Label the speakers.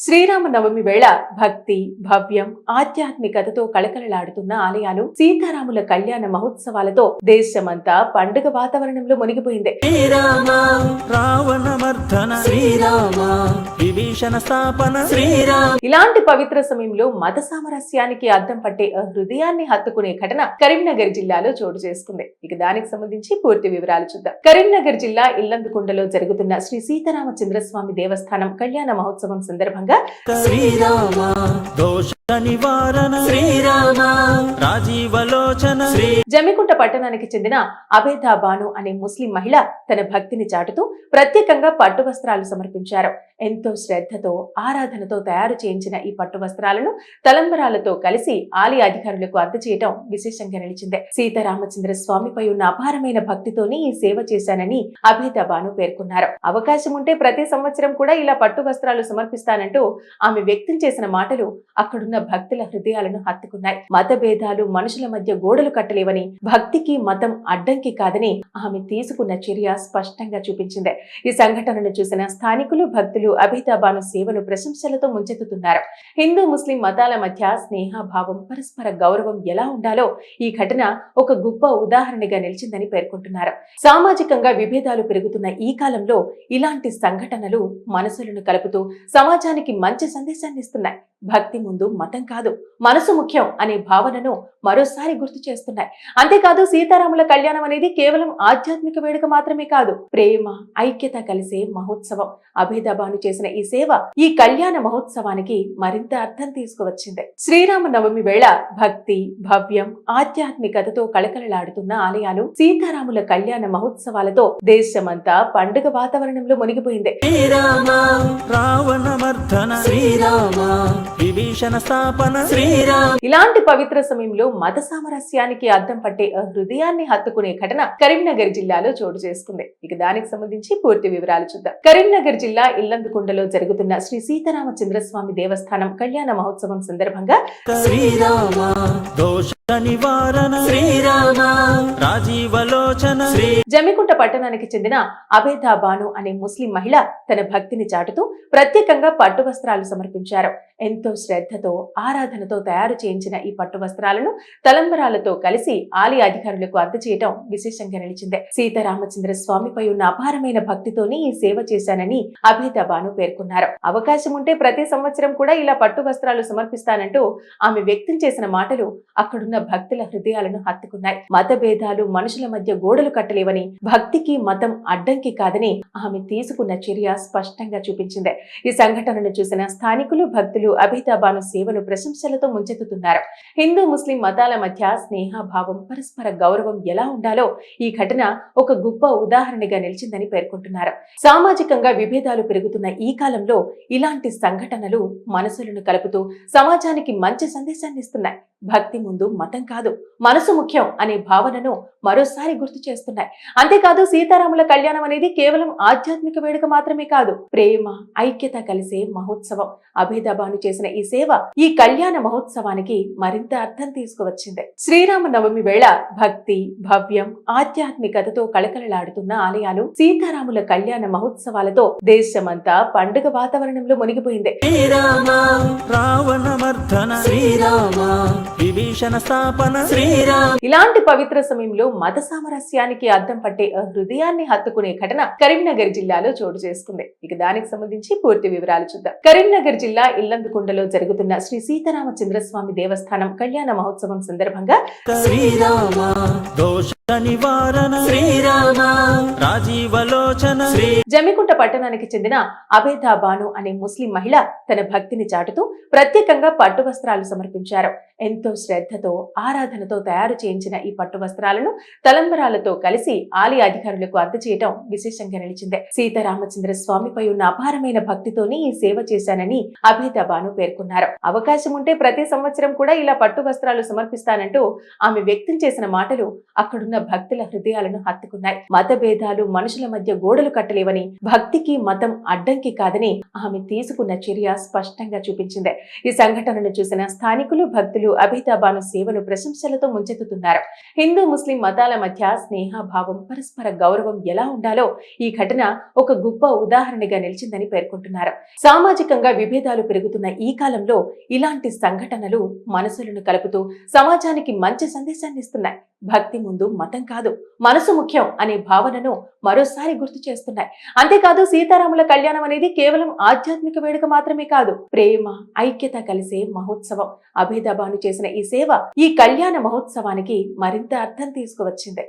Speaker 1: శ్రీరామనవమి వేళ భక్తి, భవ్యం, ఆధ్యాత్మికతతో కళకళలాడుతున్న ఆలయాలు, సీతారాముల కళ్యాణ మహోత్సవాలతో దేశమంతా పండుగ వాతావరణంలో మునిగిపోయింది.
Speaker 2: శ్రీరామ రావణమర్దన శ్రీరామ విభీషణ స్థాపన శ్రీరామ.
Speaker 1: ఇలాంటి పవిత్ర సమయంలో మత సామరస్యానికి అద్దం పట్టే హృదయాన్ని హత్తుకునే ఘటన కరీంనగర్ జిల్లాలో చోటు చేసుకుంది. ఇక దానికి సంబంధించి పూర్తి వివరాలు చూద్దాం. కరీంనగర్ జిల్లా ఇల్లందుకుంటలో జరుగుతున్న శ్రీ సీతారామచంద్రస్వామి దేవస్థానం కళ్యాణ మహోత్సవం సందర్భంగా
Speaker 2: శ్రీరామ దోష నివారణ శ్రీరామ రాజీవలోచన
Speaker 1: జమ్మికుంట పట్టణానికి చెందిన అబేదా బాను అనే ముస్లిం మహిళ తన భక్తిని చాటుతూ ప్రత్యేకంగా పట్టు వస్త్రాలు సమర్పించారు. ఎంతో శ్రద్ధతో, ఆరాధనతో తయారు చేయించిన ఈ పట్టు వస్త్రాలను తలంబరాలతో కలిసి ఆలయ అధికారులకు అందజేయడం విశేషంగా నిలిచింది. సీతారామచంద్ర స్వామిపై ఉన్న అపారమైన భక్తితోనే ఈ సేవ చేశానని అబేదా బాను పేర్కొన్నారు. అవకాశం ఉంటే ప్రతి సంవత్సరం కూడా ఇలా పట్టు వస్త్రాలు సమర్పిస్తానంటూ ఆమె వ్యక్తం చేసిన మాటలు అక్కడున్న భక్తుల హృదయాలను హత్తుకున్నాయి. మత భేదాలు మనుషుల మధ్య గోడలు కట్టలేవని, భక్తికి మతం అడ్డంకి కాదని ఆమె తీసుకున్న చర్య స్పష్టంగా చూపించింది. ఈ సంఘటనను చూసిన స్థానికులు, భక్తులు అబేదా బాను సేవను ప్రశంసలతో ముంచెత్తుతున్నారు. హిందూ ముస్లిం మతాల మధ్య స్నేహభావం, పరస్పర గౌరవం ఎలా ఉండాలో ఈ ఘటన ఒక గొప్ప ఉదాహరణగా నిలిచిందని పేర్కొంటున్నారు. సామాజికంగా విభేదాలు పెరుగుతున్న ఈ కాలంలో ఇలాంటి సంఘటనలు మనసులను కలుపుతూ సమాజానికి మంచి సందేశాన్ని ఇస్తున్నాయి. భక్తి ముందు మతం కాదు, మనసు ముఖ్యం అనే భావనను మరోసారి గుర్తు చేస్తున్నాయి. అంతేకాదు, సీతారాముల కళ్యాణం అనేది కేవలం ఆధ్యాత్మిక వేడుక మాత్రమే కాదు, ప్రేమ, ఐక్యత కలిసే మహోత్సవం. అబేదా బాను చేసిన ఈ సేవ ఈ కళ్యాణ మహోత్సవానికి మరింత అర్థం తీసుకువచ్చింది. శ్రీరామనవమి వేళ భక్తి, భవ్యం, ఆధ్యాత్మికతతో కళకళలాడుతున్న ఆలయాలు, సీతారాముల కళ్యాణ మహోత్సవాలతో దేశమంతా పండుగ వాతావరణంలో మునిగిపోయింది.
Speaker 2: శ్రీరామ రావణమర్దన శ్రీరామ విభీషణ స్థాపన శ్రీరామ.
Speaker 1: ఇలాంటి పవిత్ర సమయంలో మత సామరస్యానికి అద్దం పట్టే హృదయాన్ని హత్తుకునే ఘటన కరీంనగర్ జిల్లాలో చోటు చేసుకుంది. ఇక దానికి సంబంధించి పూర్తి వివరాలు చూద్దాం. కరీంనగర్ జిల్లా ఇల్లందుకుంటలో జరుగుతున్న శ్రీ సీతారామచంద్రస్వామి దేవస్థానం కళ్యాణ మహోత్సవం సందర్భంగా
Speaker 2: శ్రీరామ దోష నివారణ శ్రీరామ రాజీవలోచన
Speaker 1: జమ్మికుంట పట్టణానికి చెందిన అబేదా బాను అనే ముస్లిం మహిళ తన భక్తిని చాటుతూ ప్రత్యేకంగా పట్టు వస్త్రాలు సమర్పించారు. ఎంతో శ్రద్ధతో, ఆరాధనతో తయారు చేయించిన ఈ పట్టు వస్త్రాలను తలంబరాలతో కలిసి ఆలయ అధికారులకు అందజేయడం విశేషంగా నిలిచింది. సీతారామచంద్ర స్వామిపై ఉన్న అపారమైన భక్తితోనే ఈ సేవ చేశానని అబేదా బాను పేర్కొన్నారు. అవకాశం ఉంటే ప్రతి సంవత్సరం కూడా ఇలా పట్టు వస్త్రాలు సమర్పిస్తానంటూ ఆమె వ్యక్తం చేసిన మాటలు అక్కడున్న భక్తుల హృదయాలను హత్తుకున్నాయి. మత భేదాలు మనుషుల మధ్య గోడలు కట్టలేవని, భక్తికి మతం అడ్డంకి కాదని ఆమె తీసుకున్న చర్య స్పష్టంగా చూపించింది. ఈ సంఘటనను చూసిన స్థానికులు, భక్తులు అబేదా బాను సేవను ప్రశంసలతో ముంచెత్తుతున్నారు. హిందూ ముస్లిం మతాల మధ్య స్నేహభావం, పరస్పర గౌరవం ఎలా ఉండాలో ఈ ఘటన ఒక గొప్ప ఉదాహరణగా నిలిచిందని పేర్కొంటున్నారు. సామాజికంగా విభేదాలు పెరుగుతున్న ఈ కాలంలో ఇలాంటి సంఘటనలు మనసులను కలుపుతూ సమాజానికి మంచి సందేశాన్ని ఇస్తున్నాయి. భక్తి ముందు మతం కాదు, మనసు ముఖ్యం అనే భావనను మరోసారి గుర్తు చేస్తున్నాయి. అంతేకాదు, సీతారాముల కళ్యాణం అనేది కేవలం ఆధ్యాత్మిక వేడుక మాత్రమే కాదు, ప్రేమ, ఐక్యత కలిసే మహోత్సవం. అబేదా బాను చేసిన ఈ సేవ ఈ కళ్యాణ మహోత్సవానికి మరింత అర్థం తీసుకువచ్చింది. శ్రీరామనవమి వేళ భక్తి, భవ్యం, ఆధ్యాత్మికతతో కళకళలాడుతున్న ఆలయాలు, సీతారాముల కళ్యాణ మహోత్సవాలతో దేశమంతా పండుగ వాతావరణంలో మునిగిపోయింది.
Speaker 2: శ్రీరామ రావణమర్దన శ్రీరామ విభీషణ స్థాపన శ్రీరామ.
Speaker 1: ఇలాంటి పవిత్ర సమయంలో మత సామరస్యానికి అద్దం పట్టే హృదయాన్ని హత్తుకునే ఘటన కరీంనగర్ జిల్లాలో చోటు చేసుకుంది. ఇక దానికి సంబంధించి పూర్తి వివరాలు చూద్దాం. కరీంనగర్ జిల్లా ఇల్లందుకుంటలో జరుగుతున్న శ్రీ సీతారామచంద్రస్వామి దేవస్థానం కళ్యాణ మహోత్సవం సందర్భంగా
Speaker 2: శ్రీరామ దోష నివారణ శ్రీరామ రాజీవలోచన
Speaker 1: జమ్మికుంట పట్టణానికి చెందిన అబేదా బాను అనే ముస్లిం మహిళ తన భక్తిని చాటుతూ ప్రత్యేకంగా పట్టు వస్త్రాలు సమర్పించారు. ఎంతో శ్రద్ధతో, ఆరాధనతో తయారు చేయించిన ఈ పట్టు వస్త్రాలను తలంబరాలతో కలిసి ఆలయ అధికారులకు అందజేయడం విశేషంగా నిలిచింది. సీతారామచంద్ర స్వామిపై ఉన్న అపారమైన భక్తితోనే ఈ సేవ చేశానని అబేదా బాను పేర్కొన్నారు. అవకాశం ఉంటే ప్రతి సంవత్సరం కూడా ఇలా పట్టు వస్త్రాలు సమర్పిస్తానంటూ ఆమె వ్యక్తం చేసిన మాటలు అక్కడున్న ఉన్న భక్తుల హృదయాలను హత్తుకున్నాయి. మత భేదాలు మనుషుల మధ్య గోడలు కట్టలేవని, భక్తికి మతం అడ్డంకి కాదని ఆమె తీసుకున్న చర్య స్పష్టంగా చూపించింది. ఈ సంఘటనను చూసిన స్థానికులు, భక్తులు అబిదాబాను సేవను ప్రశంసలతో ముంచెత్తుతున్నారు. హిందూ ముస్లిం మతాల మధ్య స్నేహభావం, పరస్పర గౌరవం ఎలా ఉండాలో ఈ ఘటన ఒక గొప్ప ఉదాహరణగా నిలిచిందని పేర్కొంటున్నారు. సామాజికంగా విభేదాలు పెరుగుతున్న ఈ కాలంలో ఇలాంటి సంఘటనలు మనసులను కలుపుతూ సమాజానికి మంచి సందేశాన్ని ఇస్తున్నాయి. భక్తి ముందు మతం కాదు, మనసు ముఖ్యం అనే భావనను మరోసారి గుర్తు చేస్తున్నాయి. అంతేకాదు, సీతారాముల కళ్యాణం అనేది కేవలం ఆధ్యాత్మిక వేడుక మాత్రమే కాదు, ప్రేమ, ఐక్యత కలిసే మహోత్సవం. అబిదాబాను చేసిన ఈ సేవ ఈ కళ్యాణ మహోత్సవానికి మరింత అర్థం తీసుకువచ్చింది.